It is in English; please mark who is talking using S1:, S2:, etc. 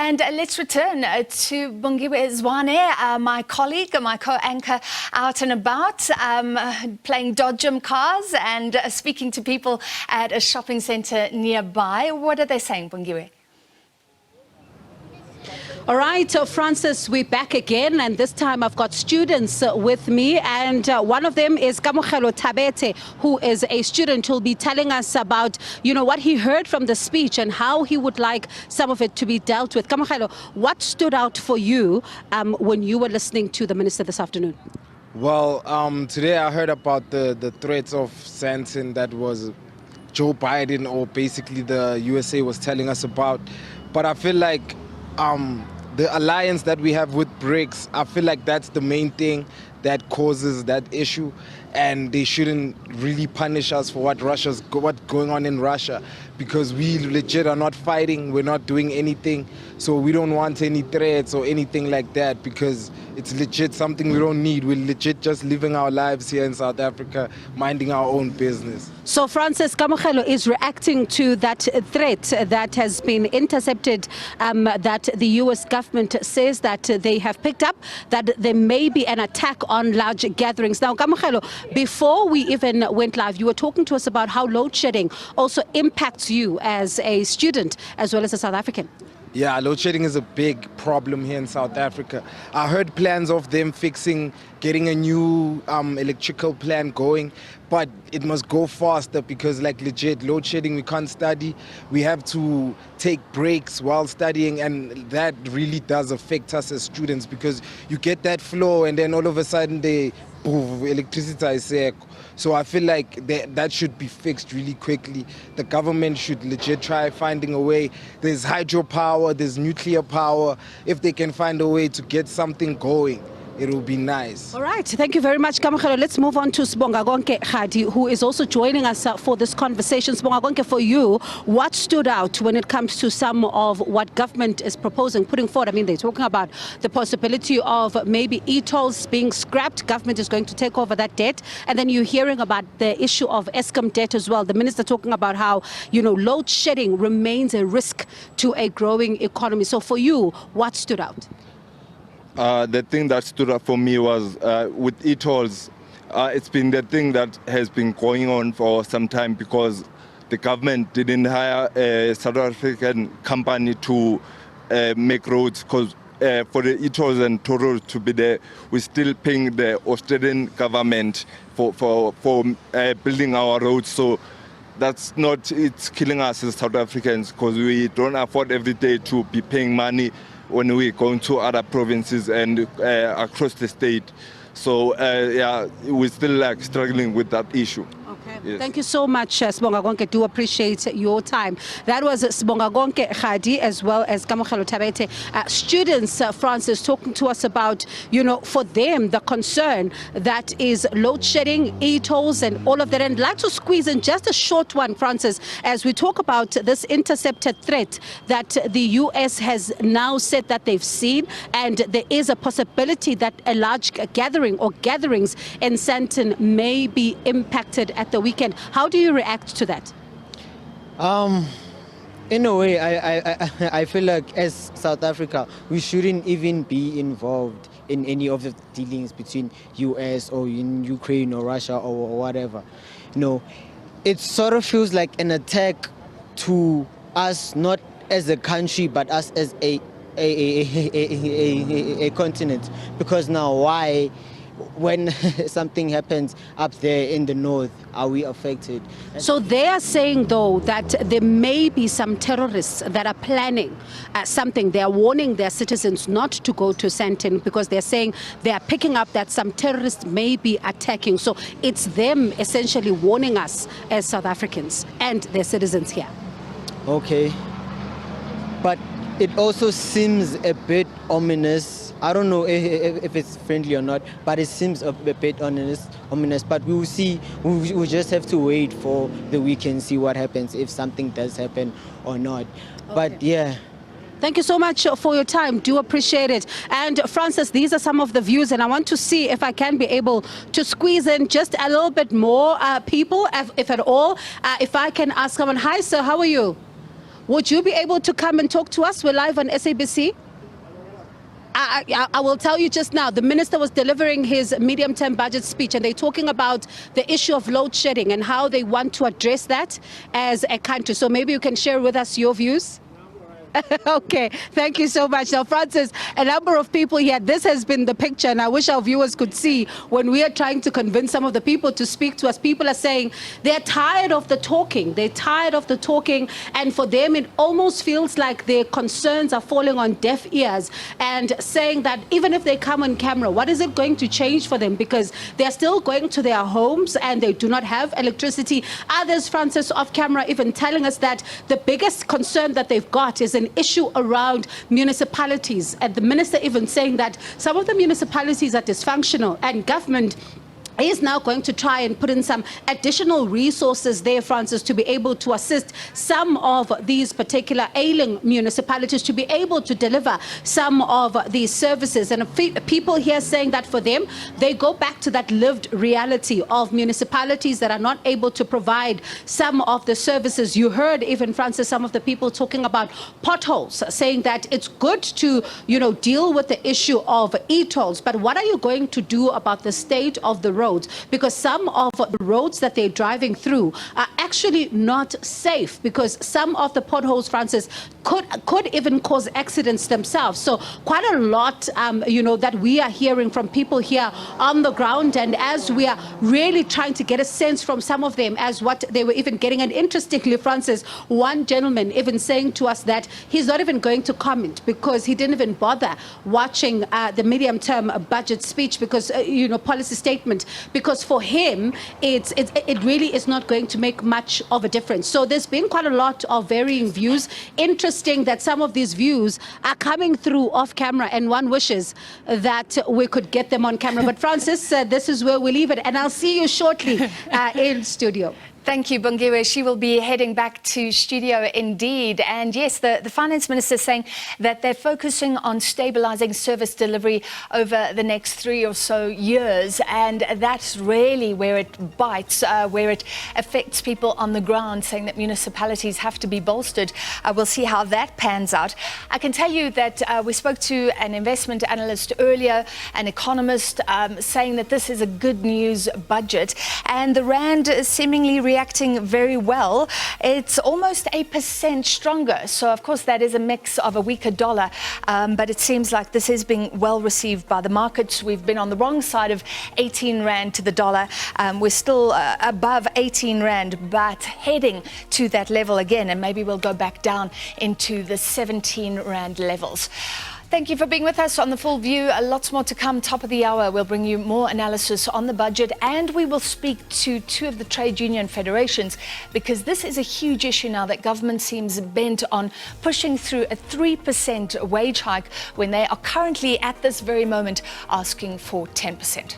S1: And let's return to Bongiwe Zwane, my colleague, my co-anchor, out and about, playing dodgem cars and speaking to people at a shopping centre nearby. What are they saying, Bongiwe?
S2: All right, Francis, we're back again, and this time I've got students with me, and one of them is Bongiwe Zwane, who is a student who'll be telling us about, what he heard from the speech and how he would like some of it to be dealt with. Bongiwe, what stood out for you when you were listening to the minister this afternoon?
S3: Well, today I heard about the threats of sentencing that was Joe Biden, or basically the USA was telling us about. But I feel like the alliance that we have with BRICS, I feel like that's the main thing that causes that issue, and they shouldn't really punish us for what's going on in Russia, because we legit are not fighting, we're not doing anything, so we don't want any threats or anything like that, because it's legit something we don't need. We're legit just living our lives here in South Africa, minding our own business.
S2: So Francis, Bongiwe is reacting to that threat that has been intercepted, that the US government says that they have picked up, that there may be an attack on large gatherings. Now, Bongiwe, before we even went live, you were talking to us about how load shedding also impacts you as a student as well as a South African.
S3: Yeah, load shedding is a big problem here in South Africa. I heard plans of them getting a new electrical plan going, but it must go faster, because like legit, load shedding, we can't study. We have to take breaks while studying, and that really does affect us as students, because you get that flow and then all of a sudden electricity is there. So I feel like that should be fixed really quickly. The government should legit try finding a way. There's hydropower, there's nuclear power. If they can find a way to get something going, it will be nice.
S2: All right, thank you very much, Bongiwe. Let's move on to Bongiwe, who is also joining us for this conversation. Bongiwe, for you, what stood out when it comes to some of what government is proposing, putting forward? I mean, they're talking about the possibility of maybe e-tolls being scrapped. Government is going to take over that debt. And then you're hearing about the issue of Eskom debt as well. The minister talking about how, load shedding remains a risk to a growing economy. So for you, what stood out?
S4: The thing that stood out for me was with e-tolls, it's been the thing that has been going on for some time, because the government didn't hire a South African company to make roads, because for the e-tolls and toll roads to be there, we're still paying the Australian government for building our roads. So it's killing us as South Africans, because we don't afford every day to be paying money when we go to other provinces and across the state. So yeah, we're still struggling with that issue.
S2: Okay.
S4: Yes.
S2: Thank you so much, Bongiwe. Do appreciate your time. That was Bongiwe as well as Bongiwe Zwane. Students, Francis, talking to us about, for them, the concern that is load shedding, e-tolls and all of that. And I'd like to squeeze in just a short one, Francis, as we talk about this intercepted threat that the US has now said that they've seen, and there is a possibility that a large gathering or gatherings in Sandton may be impacted at the weekend. How do you react to that?
S5: In a way, I feel like as South Africa, we shouldn't even be involved in any of the dealings between US or in Ukraine or Russia or whatever. It sort of feels like an attack to us, not as a country, but us as a continent. Because now, why, when something happens up there in the north, are we affected?
S2: So they are saying, though, that there may be some terrorists that are planning something. They are warning their citizens not to go to Sandton, because they're saying they are picking up that some terrorists may be attacking. So it's them essentially warning us as South Africans and their citizens here.
S5: Okay. But it also seems a bit ominous. I don't know if it's friendly or not, but it seems a bit ominous. But we will see. We just have to wait for the weekend, see what happens, if something does happen or not. Okay. But yeah.
S2: Thank you so much for your time. Do appreciate it. And Francis, these are some of the views, and I want to see if I can be able to squeeze in just a little bit more people, if at all. If I can ask someone, hi sir, how are you? would you be able to come and talk to us? We're live on SABC. I will tell you just now, the minister was delivering his medium-term budget speech, and they're talking about the issue of load shedding and how they want to address that as a country. So maybe you can share with us your views. Okay, thank you so much. Now, Francis, a number of people here, this has been the picture, and I wish our viewers could see when we are trying to convince some of the people to speak to us. People are saying they're tired of the talking. They're tired of the talking, and for them, it almost feels like their concerns are falling on deaf ears, and saying that even if they come on camera, what is it going to change for them? Because they're still going to their homes and they do not have electricity. Others, Francis, off camera, even telling us that the biggest concern that they've got is an issue around municipalities, and the minister even saying that some of the municipalities are dysfunctional, and government is now going to try and put in some additional resources there, Francis, to be able to assist some of these particular ailing municipalities to be able to deliver some of these services. And people here saying that for them, they go back to that lived reality of municipalities that are not able to provide some of the services. You heard even, Francis, some of the people talking about potholes, saying that it's good to, deal with the issue of e-tolls, but what are you going to do about the state of the road? Because some of the roads that they're driving through are actually not safe, because some of the potholes, Francis, could even cause accidents themselves. So quite a lot, that we are hearing from people here on the ground, and as we are really trying to get a sense from some of them as what they were even getting. And interestingly, Francis, one gentleman even saying to us that he's not even going to comment because he didn't even bother watching the medium-term budget speech, because, policy statement, because for him, it really is not going to make much of a difference. So there's been quite a lot of varying views. Interesting that some of these views are coming through off camera, and one wishes that we could get them on camera. But Francis, this is where we leave it, and I'll see you shortly in studio.
S1: Thank you, Bongiwe. She will be heading back to studio indeed. And yes, the finance minister is saying that they're focusing on stabilizing service delivery over the next 3 or so years. And that's really where it bites, where it affects people on the ground, saying that municipalities have to be bolstered. We'll see how that pans out. I can tell you that we spoke to an investment analyst earlier, an economist, saying that this is a good news budget. And the rand is seemingly reacting very well. It's almost 8% stronger. So, of course, that is a mix of a weaker dollar. But it seems like this is being well received by the markets. We've been on the wrong side of 18 rand to the dollar. We're still above 18 rand, but heading to that level again. And maybe we'll go back down into the 17 rand levels. Thank you for being with us on The Full View. Lots more to come. Top of the hour, we'll bring you more analysis on the budget, and we will speak to 2 of the trade union federations, because this is a huge issue now that government seems bent on pushing through a 3% wage hike when they are currently at this very moment asking for 10%.